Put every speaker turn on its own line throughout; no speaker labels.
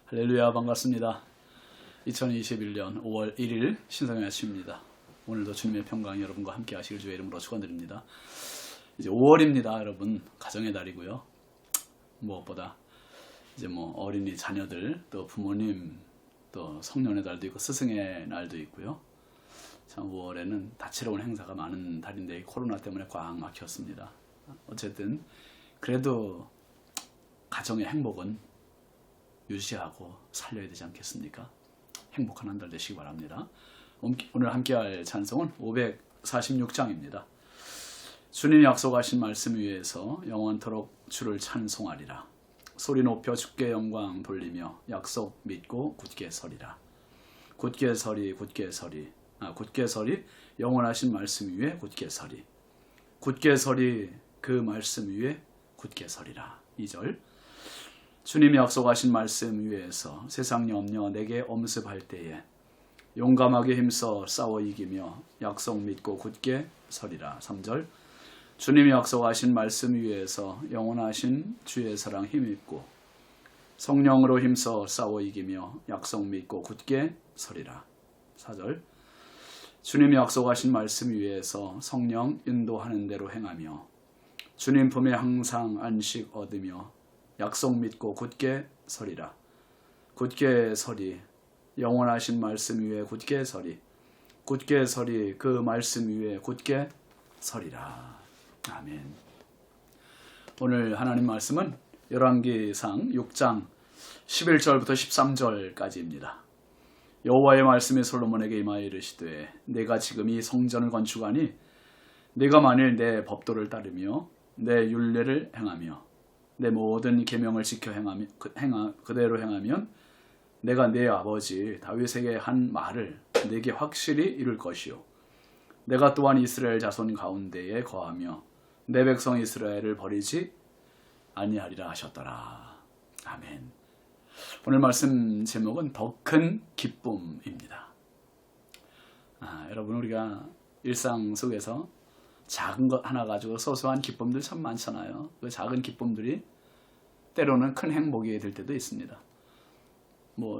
할렐루야, 반갑습니다. 2021년 5월 1일 신성의 아침입니다. 오늘도 주님의 평강 여러분과 함께 하시길 주의 이름으로 축원드립니다. 이제 5월입니다, 여러분. 가정의 달이고요. 무엇보다 이제 어린이 자녀들, 또 부모님, 또 성년의 달도 있고 스승의 날도 있고요. 참 5월에는 다채로운 행사가 많은 달인데 코로나 때문에 꽉 막혔습니다. 어쨌든 그래도 가정의 행복은 유지하고 살려야 되지 않겠습니까? 행복한 한 달 되시기 바랍니다. 오늘 함께할 찬송은 546장입니다. 주님이 약속하신 말씀 위에서 영원토록 주를 찬송하리라. 소리 높여 주께 영광 돌리며 약속 믿고 굳게 서리라. 굳게 서리 굳게 서리 굳게 서리 영원하신 말씀 위에 굳게 서리. 굳게 서리 그 말씀 위에 굳게 서리라. 2절 주님이 약속하신 말씀 위에서 세상 염려 내게 엄습할 때에 용감하게 힘써 싸워 이기며 약속 믿고 굳게 서리라. 3절 주님이 약속하신 말씀 위에서 영원하신 주의 사랑 힘입고 성령으로 힘써 싸워 이기며 약속 믿고 굳게 서리라. 4절 주님이 약속하신 말씀 위에서 성령 인도하는 대로 행하며 주님 품에 항상 안식 얻으며 약속 믿고 굳게 서리라. 굳게 서리 영원하신 말씀 위에 굳게 서리. 굳게 서리 그 말씀 위에 굳게 서리라. 아멘. 오늘 하나님 말씀은 열왕기상 6장 11절부터 13절까지입니다. 여호와의 말씀이 솔로몬에게 임하여 이르시되 내가 지금 이 성전을 건축하니 네가 만일 내 법도를 따르며 내 율례를 행하며 내 모든 계명을 지켜 그대로 행하면 내가 내 아버지 다윗에게 한 말을 네게 확실히 이룰 것이요 내가 또한 이스라엘 자손 가운데에 거하며 내 백성 이스라엘을 버리지 아니하리라 하셨더라. 아멘. 오늘 말씀 제목은 더 큰 기쁨입니다. 여러분 우리가 일상 속에서 작은 것 하나 가지고 소소한 기쁨들 참 많잖아요. 그 작은 기쁨들이 때로는 큰 행복이 될 때도 있습니다.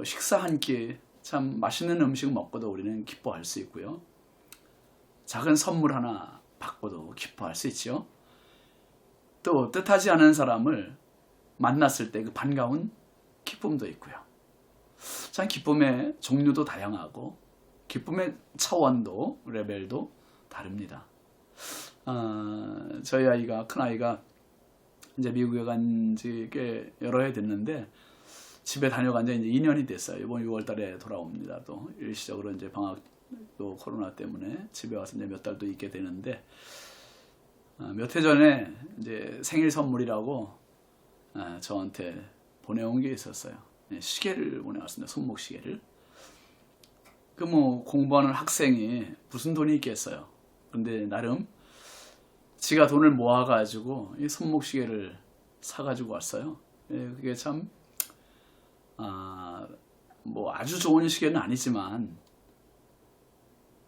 식사 한 끼 참 맛있는 음식 먹고도 우리는 기뻐할 수 있고요. 작은 선물 하나 받고도 기뻐할 수 있죠. 또 뜻하지 않은 사람을 만났을 때 그 반가운 기쁨도 있고요. 참 기쁨의 종류도 다양하고 기쁨의 차원도 레벨도 다릅니다. 저희 아이가 큰 아이가 이제 미국에 간 지 꽤 여러 해 됐는데 집에 다녀간 지 이제 2년이 됐어요. 이번 6월달에 돌아옵니다. 또 일시적으로 이제 방학도 코로나 때문에 집에 와서 이제 몇 달도 있게 되는데 몇 해 전에 이제 생일 선물이라고 저한테 보내온 게 있었어요. 시계를 보내왔습니다. 손목 시계를. 공부하는 학생이 무슨 돈이 있겠어요. 그런데 나름 지가 돈을 모아가지고 이 손목시계를 사가지고 왔어요. 그게 참, 아주 좋은 시계는 아니지만,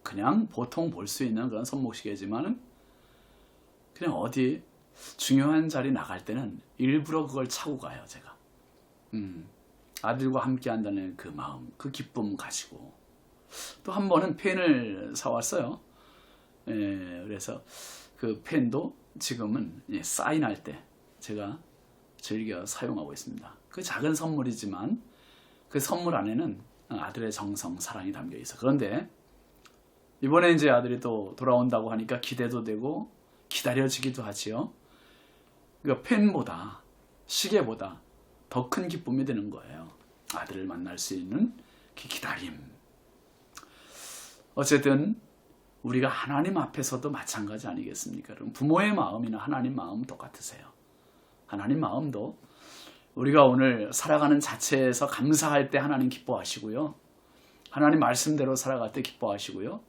그냥 보통 볼 수 있는 그런 손목시계지만은, 그냥 어디 중요한 자리 나갈 때는 일부러 그걸 차고 가요, 제가. 아들과 함께 한다는 그 마음, 그 기쁨 가지고. 또 한 번은 펜을 사왔어요. 그래서, 그 펜도 지금은 사인할 때 제가 즐겨 사용하고 있습니다. 그 작은 선물이지만 그 선물 안에는 아들의 정성, 사랑이 담겨 있어. 그런데 이번에 이제 아들이 또 돌아온다고 하니까 기대도 되고 기다려지기도 하지요. 그러니까 펜보다 시계보다 더 큰 기쁨이 되는 거예요. 아들을 만날 수 있는 그 기다림. 어쨌든 우리가 하나님 앞에서도 마찬가지 아니겠습니까? 그럼 부모의 마음이나 하나님 마음 똑같으세요. 하나님 마음도 우리가 오늘 살아가는 자체에서 감사할 때 하나님 기뻐하시고요. 하나님 말씀대로 살아갈 때 기뻐하시고요.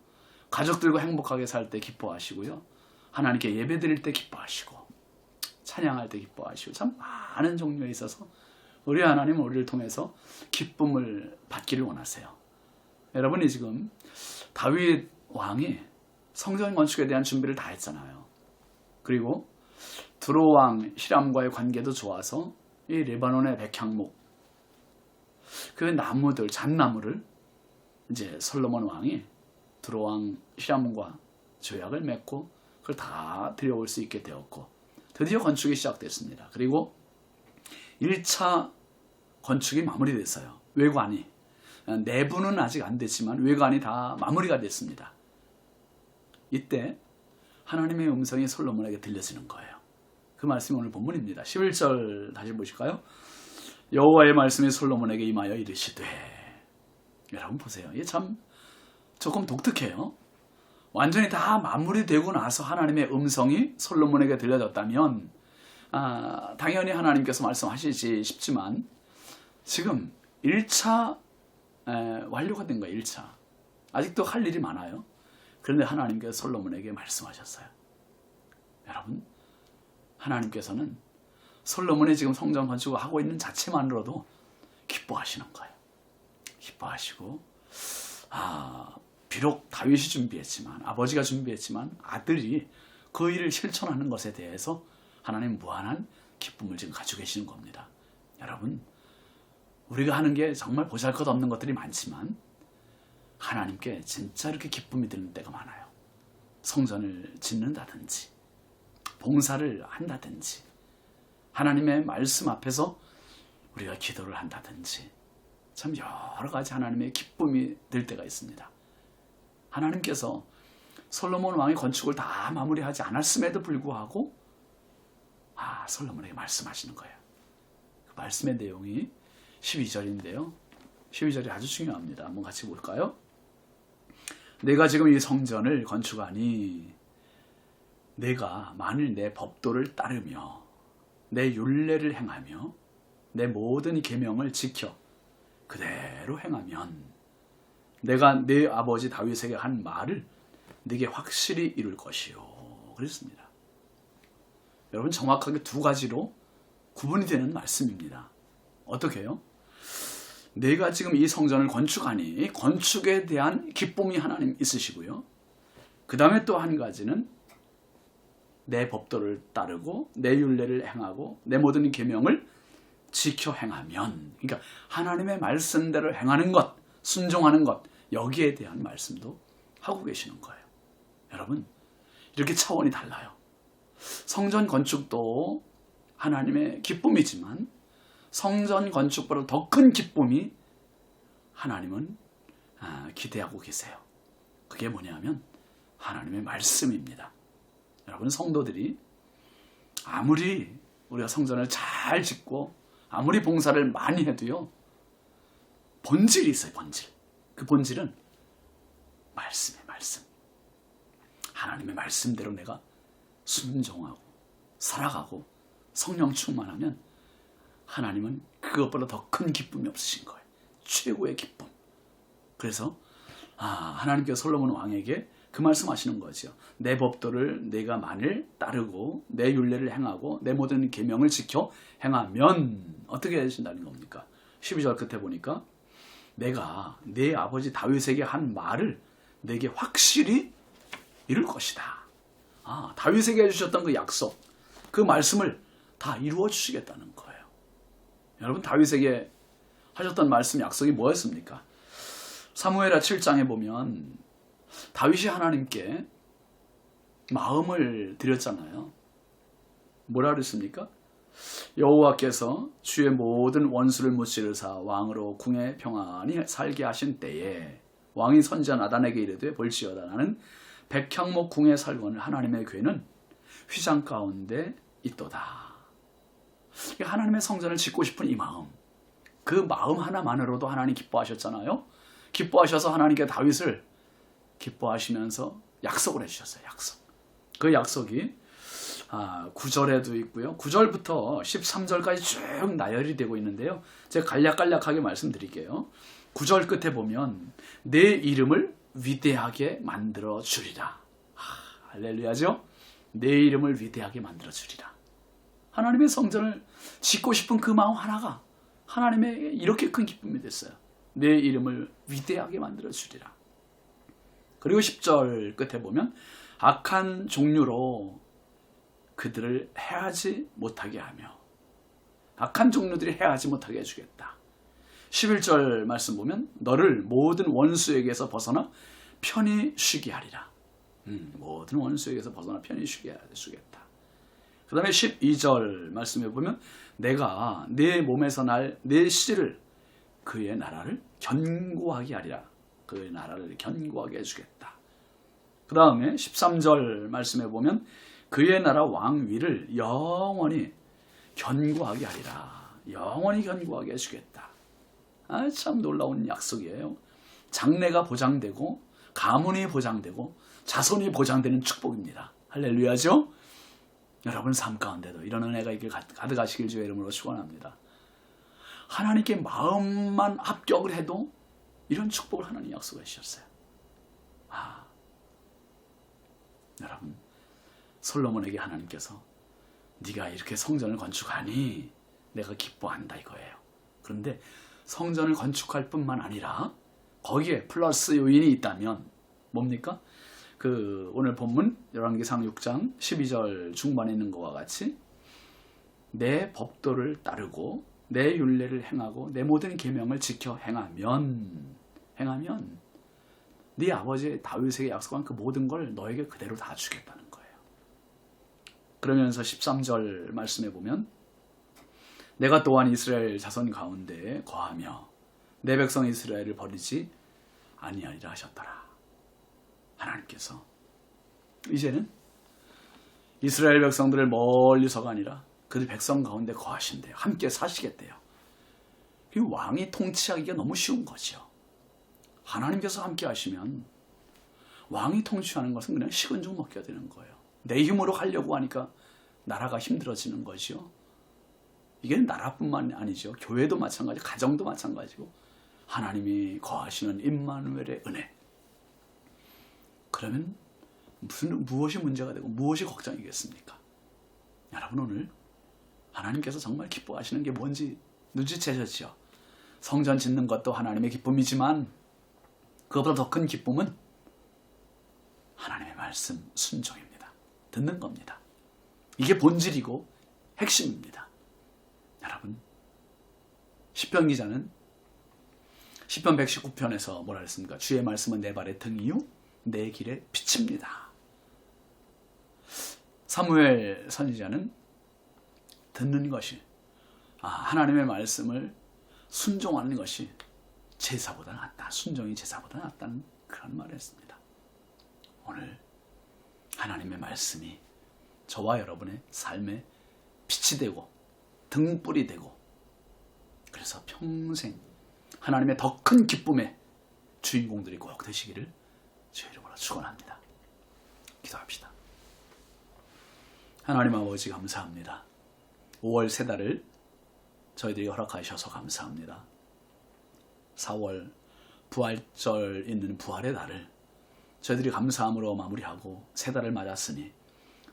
가족들과 행복하게 살 때 기뻐하시고요. 하나님께 예배 드릴 때 기뻐하시고 찬양할 때 기뻐하시고 참 많은 종류에 있어서 우리 하나님은 우리를 통해서 기쁨을 받기를 원하세요. 여러분이 지금 다윗 왕이 성전 건축에 대한 준비를 다 했잖아요. 그리고 두로왕 히람과의 관계도 좋아서 이 레바논의 백향목 그 나무들, 잣나무를 이제 솔로몬 왕이 두로왕 히람과 조약을 맺고 그걸 다 들여올 수 있게 되었고 드디어 건축이 시작됐습니다. 그리고 1차 건축이 마무리됐어요. 외관이. 내부는 아직 안 됐지만 외관이 다 마무리가 됐습니다. 이때 하나님의 음성이 솔로몬에게 들려지는 거예요. 그 말씀이 오늘 본문입니다. 11절 다시 보실까요? 여호와의 말씀이 솔로몬에게 임하여 이르시되. 여러분 보세요. 이게 참 조금 독특해요. 완전히 다 마무리되고 나서 하나님의 음성이 솔로몬에게 들려졌다면 당연히 하나님께서 말씀하시지 싶지만 지금 1차 완료가 된 거예요. 1차. 아직도 할 일이 많아요. 그런데 하나님께서 솔로몬에게 말씀하셨어요. 여러분, 하나님께서는 솔로몬이 지금 성전 건축을 하고 있는 자체만으로도 기뻐하시는 거예요. 기뻐하시고 비록 다윗이 준비했지만 아버지가 준비했지만 아들이 그 일을 실천하는 것에 대해서 하나님 무한한 기쁨을 지금 가지고 계시는 겁니다. 여러분, 우리가 하는 게 정말 보잘것없는 것들이 많지만 하나님께 진짜 이렇게 기쁨이 드는 때가 많아요. 성전을 짓는다든지 봉사를 한다든지 하나님의 말씀 앞에서 우리가 기도를 한다든지 참 여러 가지 하나님의 기쁨이 들 때가 있습니다. 하나님께서 솔로몬 왕의 건축을 다 마무리하지 않았음에도 불구하고 솔로몬에게 말씀하시는 거예요. 그 말씀의 내용이 12절인데요. 12절이 아주 중요합니다. 한번 같이 볼까요? 내가 지금 이 성전을 건축하니 내가 만일 내 법도를 따르며 내 율례를 행하며 내 모든 계명을 지켜 그대로 행하면 내가 내 아버지 다윗에게 한 말을 네게 확실히 이룰 것이요. 그랬습니다. 여러분, 정확하게 두 가지로 구분이 되는 말씀입니다. 어떻게 해요? 내가 지금 이 성전을 건축하니 건축에 대한 기쁨이 하나님 있으시고요. 그 다음에 또 한 가지는 내 법도를 따르고 내 율례를 행하고 내 모든 계명을 지켜 행하면, 그러니까 하나님의 말씀대로 행하는 것, 순종하는 것, 여기에 대한 말씀도 하고 계시는 거예요. 여러분, 이렇게 차원이 달라요. 성전 건축도 하나님의 기쁨이지만 성전 건축보다 더 큰 기쁨이 하나님은 기대하고 계세요. 그게 뭐냐면 하나님의 말씀입니다. 여러분, 성도들이 아무리 우리가 성전을 잘 짓고 아무리 봉사를 많이 해도요, 본질이 있어요. 본질. 그 본질은 말씀이에요. 말씀. 하나님의 말씀대로 내가 순종하고 살아가고 성령 충만하면 하나님은 그것보다 더 큰 기쁨이 없으신 거예요. 최고의 기쁨. 그래서 하나님께서 솔로몬 왕에게 그 말씀하시는 거죠. 내 법도를 내가 만일 따르고 내 율례를 행하고 내 모든 계명을 지켜 행하면 어떻게 하신다는 겁니까? 12절 끝에 보니까 내가 내 아버지 다윗에게 한 말을 내게 확실히 이룰 것이다. 다윗에게 해주셨던 그 약속, 그 말씀을 다 이루어 주시겠다는 거예요. 여러분, 다윗에게 하셨던 말씀, 약속이 뭐였습니까? 사무엘하 7장에 보면 다윗이 하나님께 마음을 드렸잖아요. 뭐라 그랬습니까? 여호와께서 주의 모든 원수를 무찌르사 왕으로 궁에 평안히 살게 하신 때에 왕이 선지자 나단에게 이르되 볼지어다 나는 백향목 궁에 살거늘 하나님의 궤는 휘장 가운데 있도다. 하나님의 성전을 짓고 싶은 이 마음, 그 마음 하나만으로도 하나님 기뻐하셨잖아요. 기뻐하셔서 하나님께 다윗을 기뻐하시면서 약속을 해주셨어요. 약속. 그 약속이 9절에도 있고요. 9절부터 13절까지 쭉 나열이 되고 있는데요. 제가 간략간략하게 말씀드릴게요. 9절 끝에 보면 내 이름을 위대하게 만들어 주리라. 할렐루야죠. 내 이름을 위대하게 만들어 주리라. 하나님의 성전을 짓고 싶은 그 마음 하나가 하나님의 이렇게 큰 기쁨이 됐어요. 내 이름을 위대하게 만들어 주리라. 그리고 10절 끝에 보면 악한 종류로 그들을 해하지 못하게 하며, 악한 종류들이 해하지 못하게 해주겠다. 11절 말씀 보면 너를 모든 원수에게서 벗어나 편히 쉬게 하리라. 모든 원수에게서 벗어나 편히 쉬게 하겠다. 그 다음에 12절 말씀에 보면 내가 내 몸에서 날 내 씨를 그의 나라를 견고하게 하리라. 그의 나라를 견고하게 해주겠다. 그 다음에 13절 말씀에 보면 그의 나라 왕위를 영원히 견고하게 하리라. 영원히 견고하게 해주겠다. 참 놀라운 약속이에요. 장래가 보장되고 가문이 보장되고 자손이 보장되는 축복입니다. 할렐루야죠? 여러분 삶 가운데도 이런 은혜가 있길 가득하시길 주의 이름으로 축원합니다. 하나님께 마음만 합격을 해도 이런 축복을 하나님 약속해 주셨어요. 여러분 솔로몬에게 하나님께서 네가 이렇게 성전을 건축하니 내가 기뻐한다 이거예요. 그런데 성전을 건축할 뿐만 아니라 거기에 플러스 요인이 있다면 뭡니까? 오늘 본문 열왕기상 6장 12절 중반에 있는 것과 같이 내 법도를 따르고 내 율례를 행하고 내 모든 계명을 지켜 행하면 네 아버지 다윗에게 약속한 그 모든 걸 너에게 그대로 다 주겠다는 거예요. 그러면서 13절 말씀에 보면 내가 또한 이스라엘 자손 가운데 거하며 내 백성 이스라엘을 버리지 아니하리라 하셨더라. 하나님께서 이제는 이스라엘 백성들을 멀리서가 아니라 그들 백성 가운데 거하신대요. 함께 사시겠대요. 이 왕이 통치하기가 너무 쉬운 거죠. 하나님께서 함께 하시면 왕이 통치하는 것은 그냥 식은 죽 먹게 되는 거예요. 내 힘으로 하려고 하니까 나라가 힘들어지는 거죠. 이게 나라뿐만 아니죠. 교회도 마찬가지, 가정도 마찬가지고 하나님이 거하시는 임마누엘의 은혜. 그러면 무엇이 문제가 되고 무엇이 걱정이겠습니까? 여러분 오늘 하나님께서 정말 기뻐하시는 게 뭔지 눈치채셨죠? 성전 짓는 것도 하나님의 기쁨이지만 그것보다 더 큰 기쁨은 하나님의 말씀 순종입니다. 듣는 겁니다. 이게 본질이고 핵심입니다. 여러분 시편 기자는 시편 119편에서 뭐라 그랬습니까? 주의 말씀은 내 발의 등이요 내 길의 빛입니다. 사무엘 선지자는 듣는 것이 하나님의 말씀을 순종하는 것이 제사보다 낫다. 순종이 제사보다 낫다는 그런 말을 했습니다. 오늘 하나님의 말씀이 저와 여러분의 삶에 빛이 되고 등불이 되고 그래서 평생 하나님의 더 큰 기쁨의 주인공들이 꼭 되시기를 주의 이름으로 축원합니다. 기도합시다. 하나님 아버지 감사합니다. 5월 세 달을 저희들이 허락하셔서 감사합니다. 4월 부활절 있는 부활의 날을 저희들이 감사함으로 마무리하고 세 달을 맞았으니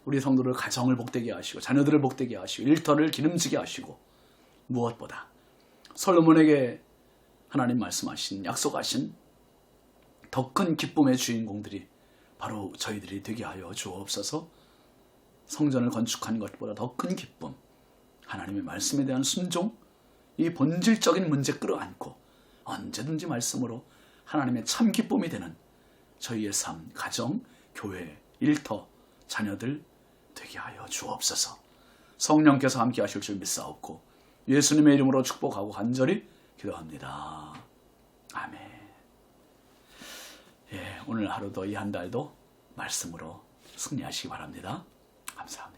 우리 성도들 가정을 복되게 하시고 자녀들을 복되게 하시고 일터를 기름지게 하시고 무엇보다 솔로몬에게 하나님 말씀하신 약속하신 더 큰 기쁨의 주인공들이 바로 저희들이 되게 하여 주옵소서. 성전을 건축하는 것보다 더 큰 기쁨, 하나님의 말씀에 대한 순종, 이 본질적인 문제 끌어안고 언제든지 말씀으로 하나님의 참 기쁨이 되는 저희의 삶, 가정, 교회, 일터, 자녀들 되게 하여 주옵소서. 성령께서 함께 하실 줄 믿사옵고 예수님의 이름으로 축복하고 간절히 기도합니다. 아멘. 오늘 하루도 이 한 달도 말씀으로 승리하시기 바랍니다. 감사합니다.